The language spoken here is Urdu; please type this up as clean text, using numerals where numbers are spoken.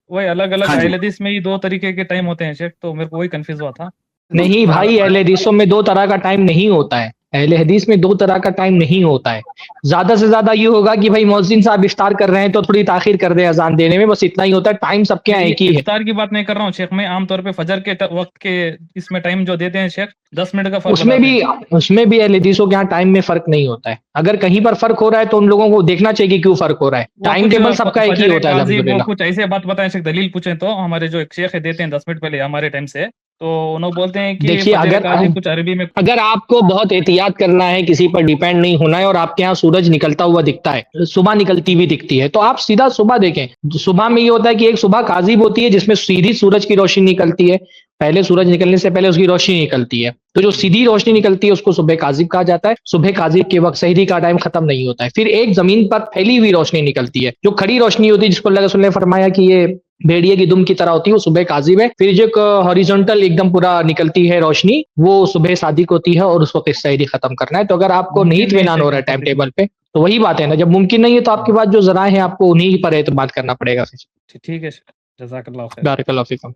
وہی الگ الگ ہاں جی اہل حدیث میں ہی دو طریقے کے ٹائم ہوتے ہیں شیخ، تو میرے کو وہی کنفیوز ہوا تھا. نہیں بھائی، اہل حدیثوں میں دو طرح کا ٹائم نہیں ہوتا ہے. اہل حدیث میں دو طرح کا ٹائم نہیں ہوتا ہے. زیادہ سے زیادہ یہ ہوگا کہ بھائی مؤذن صاحب افطار کر رہے ہیں تو تھوڑی تاخیر کر دیں اذان دینے میں، بس اتنا ہی ہوتا ہے. ٹائم سب کے نہیں، ایک ہی یہ ہے. افطار کی بات نہیں کر رہا ہوں شیخ، میں عام طور پہ فجر کے وقت کے اس میں ٹائم جو دیتے ہیں شیخ 10 منٹ کا فرق اس میں بتاتے بھی ہیں. اس میں بھی اہل حدیثوں کے یہاں ٹائم میں فرق نہیں ہوتا ہے. اگر کہیں پر فرق ہو رہا ہے تو ان لوگوں کو دیکھنا چاہیے کہ کیوں فرق ہو رہا ہے. وہ ٹائم کچھ ٹیبل سب کا ایک ہی فجر ہوتا ہے کاذب، وہ الحمدللہ. کچھ ایسے بات بتائیں شیخ، دلیل پوچھیں تو ہمارے جو ایک شیخ دیتے ہیں 10 منٹ پہلے ہمارے ٹائم سے، تو انہوں بولتے ہیں کہ دیکھیے، فجر کاذب کچھ عربی میں. اگر آپ کو بہت احتیاط کرنا ہے، کسی پر ڈیپینڈ نہیں ہونا ہے، اور آپ کے یہاں سورج نکلتا ہوا دکھتا ہے، صبح نکلتی ہوئی دکھتی ہے، تو آپ سیدھا صبح دیکھیں. صبح میں یہ ہوتا ہے کہ ایک صبح کاذب ہوتی ہے جس میں سیدھی سورج کی روشنی نکلتی ہے. پہلے سورج نکلنے سے پہلے اس کی روشنی نکلتی ہے، تو جو سیدھی روشنی نکلتی ہے اس کو صبح کاذب کہا جاتا ہے. صبح کاذب کے وقت سحری کا ٹائم ختم نہیں ہوتا ہے. پھر ایک زمین پر پھیلی ہوئی روشنی نکلتی ہے، جو کھڑی روشنی ہوتی ہے، جس کو اللہ رسول نے فرمایا کہ یہ بھیڑیے کی دم کی طرح ہوتی ہے، وہ صبح کاذب ہے. پھر جو ہاریزونٹل ایک دم پورا نکلتی ہے روشنی، وہ صبح صادق ہوتی ہے، اور اس وقت سحری ختم کرنا ہے. تو اگر آپ کو نہیں ممکن اطمینان ہو شیخ رہا ہے ایسا ٹائم کچھ. ٹیبل پہ، تو وہی بات ہے نا، جب ممکن نہیں ہے تو آپ کے پاس جو ذرائع ہیں آپ کو انہی پر اعتماد کرنا پڑے گا. ٹھیک ہے شیخ، جزاک اللہ خیر. بارک اللہ فیکم.